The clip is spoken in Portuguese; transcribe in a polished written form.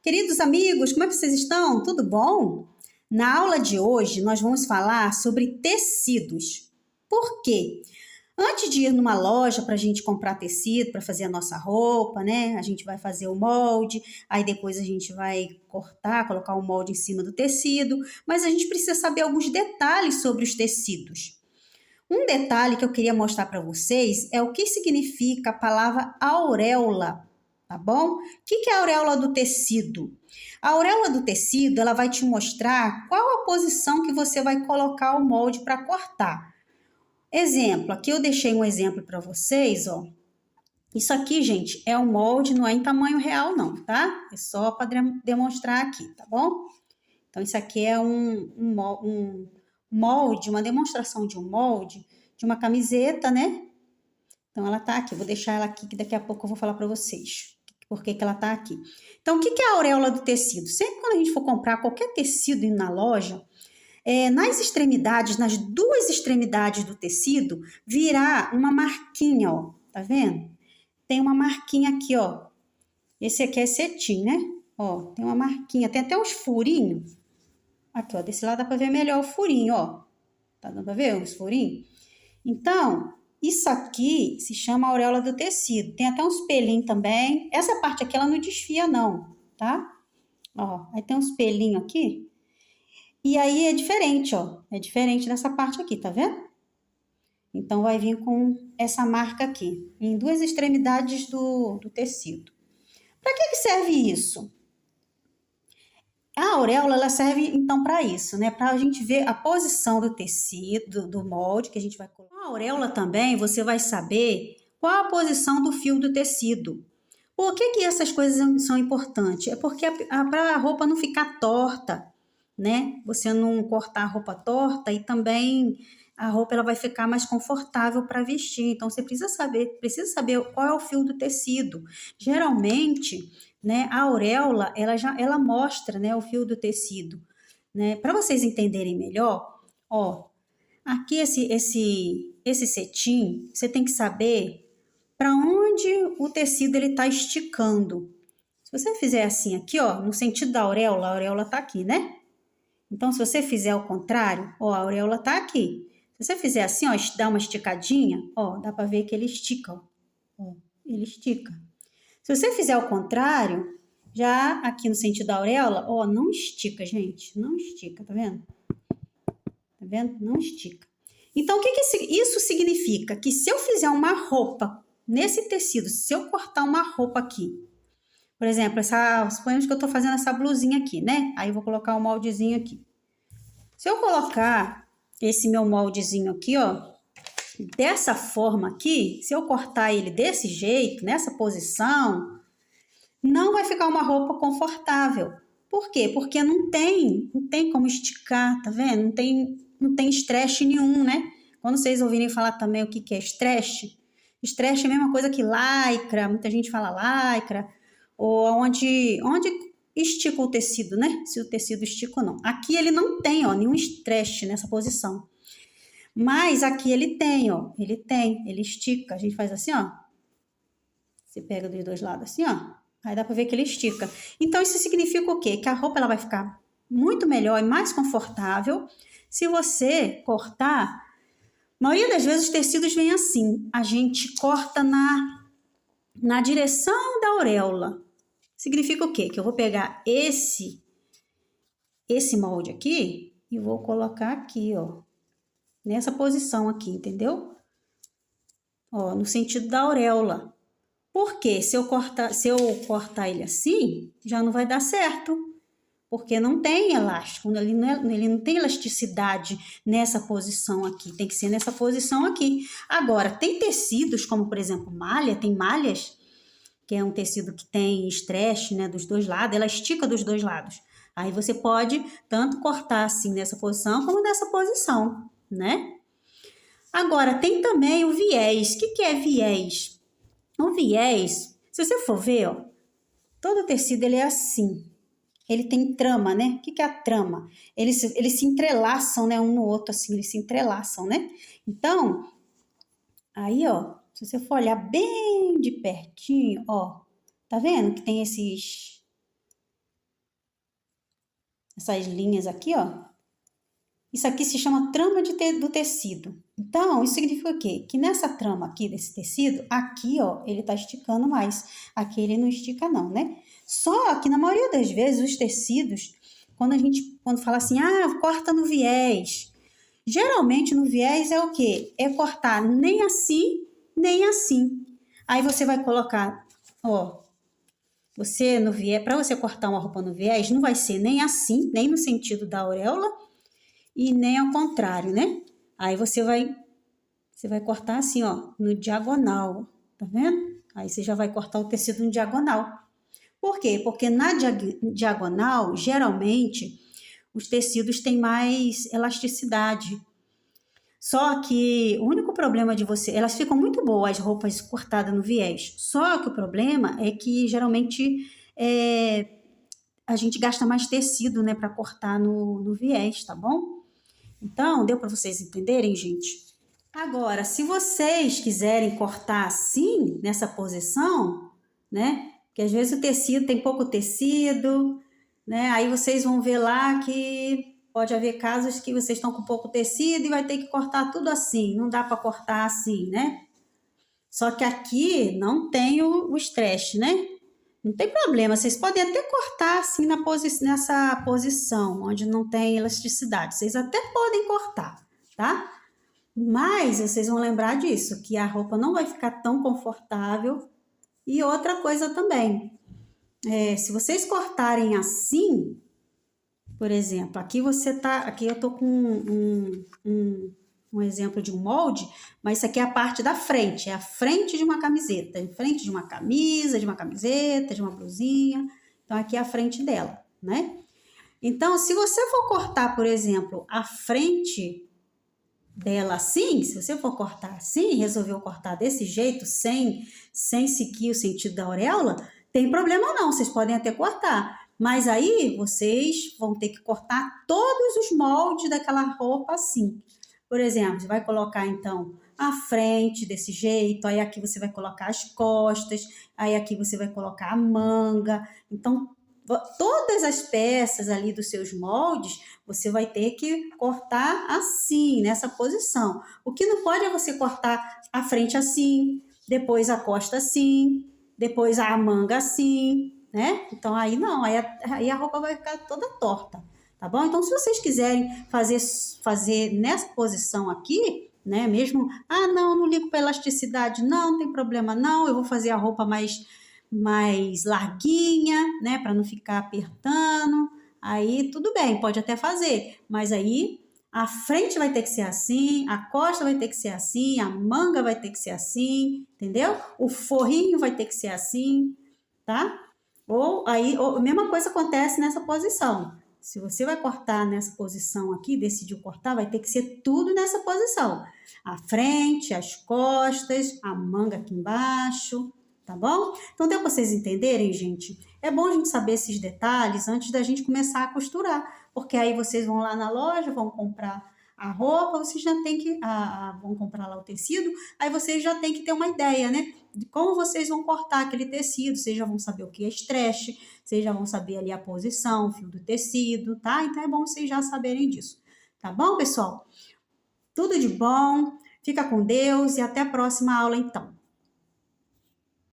Queridos amigos, como é que vocês estão? Tudo bom? Na aula de hoje, nós vamos falar sobre tecidos. Por quê? Antes de ir numa loja para a gente comprar tecido, para fazer a nossa roupa, né? A gente vai fazer o molde, aí depois a gente vai cortar, colocar o molde em cima do tecido, mas a gente precisa saber alguns detalhes sobre os tecidos. Um detalhe que eu queria mostrar para vocês é o que significa a palavra auréola. Tá bom? O que é a auréola do tecido? A auréola do tecido, ela vai te mostrar qual a posição que você vai colocar o molde para cortar. Exemplo, aqui eu deixei um exemplo para vocês, ó. Isso aqui, gente, é um molde, não é em tamanho real não, tá? É só para demonstrar aqui, tá bom? Então, isso aqui é um molde, uma demonstração de um molde de uma camiseta, né? Então, ela tá aqui. Vou deixar ela aqui, que daqui a pouco eu vou falar para vocês por que ela tá aqui. Então, o que é a auréola do tecido? Sempre quando a gente for comprar qualquer tecido na loja, nas extremidades, nas duas extremidades do tecido, virá uma marquinha, ó. Tá vendo? Tem uma marquinha aqui, ó. Esse aqui é cetim, né? Ó, tem uma marquinha, tem até uns furinhos. Aqui, ó, desse lado dá para ver melhor o furinho, ó. Tá dando para ver os furinhos? Então, isso aqui se chama auréola do tecido. Tem até uns pelinhos também. Essa parte aqui, ela não desfia não, tá? Ó, aí tem uns pelinhos aqui. E aí é diferente, ó. É diferente dessa parte aqui, tá vendo? Então, vai vir com essa marca aqui, em duas extremidades do tecido. Para que serve isso? A auréola, ela serve, então, para isso, né? Para a gente ver a posição do tecido, do molde que a gente vai colocar. A auréola também, você vai saber qual a posição do fio do tecido. Por que essas coisas são importantes? É porque para a roupa não ficar torta, né? Você não cortar a roupa torta e também a roupa ela vai ficar mais confortável para vestir. Então, você precisa saber qual é o fio do tecido. Geralmente, né, a auréola, ela mostra, né, o fio do tecido, né? Para vocês entenderem melhor, ó, aqui esse cetim, você tem que saber para onde o tecido ele tá esticando. Se você fizer assim aqui, ó, no sentido da auréola, a auréola tá aqui, né? Então, se você fizer ao contrário, ó, a auréola tá aqui. Se você fizer assim, ó, dá uma esticadinha, ó, dá para ver que ele estica, ó, ele estica. Se você fizer ao contrário, já aqui no sentido da auréola, ó, não estica, gente, não estica, tá vendo? Tá vendo? Não estica. Então, o que isso significa? Que se eu fizer uma roupa nesse tecido, se eu cortar uma roupa aqui, por exemplo, suponhamos que eu tô fazendo essa blusinha aqui, né? Aí eu vou colocar o moldezinho aqui. Se eu colocar esse meu moldezinho aqui, ó, dessa forma aqui, se eu cortar ele desse jeito, nessa posição, não vai ficar uma roupa confortável. Por quê? Porque não tem como esticar, tá vendo? Não tem stretch nenhum, né? Quando vocês ouvirem falar também o que é stretch, stretch é a mesma coisa que lycra, muita gente fala lycra, ou onde estica o tecido, né? Se o tecido estica ou não. Aqui ele não tem, ó, nenhum stretch nessa posição. Mas aqui ele tem, ó, ele estica. A gente faz assim, ó. Você pega dos dois lados assim, ó. Aí dá pra ver que ele estica. Então, isso significa o quê? Que a roupa ela vai ficar muito melhor e mais confortável se você cortar. A maioria das vezes os tecidos vêm assim. A gente corta na direção da auréola. Significa o quê? Que eu vou pegar esse molde aqui e vou colocar aqui, ó. Nessa posição aqui, entendeu? Ó, no sentido da auréola. Porque se eu cortar ele assim, já não vai dar certo. Porque não tem elástico, ele não tem elasticidade nessa posição aqui. Tem que ser nessa posição aqui. Agora, tem tecidos, como por exemplo malha, tem malhas, que é um tecido que tem stretch, né, dos dois lados, ela estica dos dois lados. Aí você pode tanto cortar assim nessa posição, como nessa posição, né? Agora, tem também o viés. O que é viés? O viés, se você for ver, ó, todo tecido ele é assim. Ele tem trama, né? O que é a trama? Eles se entrelaçam, né? Um no outro, assim, eles se entrelaçam, né? Então, aí, ó, se você for olhar bem de pertinho, ó, tá vendo que tem essas linhas aqui, ó. Isso aqui se chama trama do tecido. Então, isso significa o quê? Que nessa trama aqui desse tecido, aqui, ó, ele tá esticando mais. Aqui ele não estica não, né? Só que na maioria das vezes os tecidos, quando fala assim, corta no viés. Geralmente no viés é o quê? É cortar nem assim, nem assim. Aí você vai colocar, ó, você no viés, para você cortar uma roupa no viés, não vai ser nem assim, nem no sentido da auréola, e nem ao contrário, né? Aí você vai cortar assim, ó, no diagonal, tá vendo? Aí você já vai cortar o tecido no diagonal. Por quê? Porque na diagonal, geralmente, os tecidos têm mais elasticidade. Só que o único problema de você... Elas ficam muito boas, as roupas cortadas no viés. Só que o problema é que, geralmente, a gente gasta mais tecido, né, para cortar no viés, tá bom? Então, deu para vocês entenderem, gente? Agora, se vocês quiserem cortar assim, nessa posição, né? Porque às vezes o tecido tem pouco tecido, né? Aí vocês vão ver lá que pode haver casos que vocês estão com pouco tecido e vai ter que cortar tudo assim. Não dá para cortar assim, né? Só que aqui não tem o stretch, né? Não tem problema, vocês podem até cortar assim nessa posição, onde não tem elasticidade. Vocês até podem cortar, tá? Mas vocês vão lembrar disso, que a roupa não vai ficar tão confortável. E outra coisa também, se vocês cortarem assim, por exemplo, aqui eu tô com um exemplo de um molde, mas isso aqui é a parte da frente, é a frente de uma camiseta, em frente de uma camisa, de uma camiseta, de uma blusinha. Então, aqui é a frente dela, né? Então, se você for cortar, por exemplo, a frente dela assim, se você for cortar assim, resolveu cortar desse jeito, sem seguir o sentido da auréola, tem problema não, vocês podem até cortar. Mas aí, vocês vão ter que cortar todos os moldes daquela roupa assim. Por exemplo, você vai colocar, então, a frente desse jeito, aí aqui você vai colocar as costas, aí aqui você vai colocar a manga. Então, todas as peças ali dos seus moldes, você vai ter que cortar assim, nessa posição. O que não pode é você cortar a frente assim, depois a costa assim, depois a manga assim, né? Então, aí não, aí a roupa vai ficar toda torta. Tá bom? Então, se vocês quiserem fazer nessa posição aqui, né? Mesmo, não ligo para elasticidade, não tem problema não, eu vou fazer a roupa mais larguinha, né? Para não ficar apertando. Aí, tudo bem, pode até fazer, mas aí a frente vai ter que ser assim, a costa vai ter que ser assim, a manga vai ter que ser assim, entendeu? O forrinho vai ter que ser assim, tá? Ou a mesma coisa acontece nessa posição. Se você vai cortar nessa posição aqui, decidiu cortar, vai ter que ser tudo nessa posição. A frente, as costas, a manga aqui embaixo, tá bom? Então, deu para vocês entenderem, gente? É bom a gente saber esses detalhes antes da gente começar a costurar, porque aí vocês vão lá na loja, vão comprar a roupa, vocês já tem que, vão comprar lá o tecido, aí vocês já tem que ter uma ideia, né? De como vocês vão cortar aquele tecido, vocês já vão saber o que é stretch, vocês já vão saber ali a posição, o fio do tecido, tá? Então é bom vocês já saberem disso, tá bom, pessoal? Tudo de bom, fica com Deus e até a próxima aula então.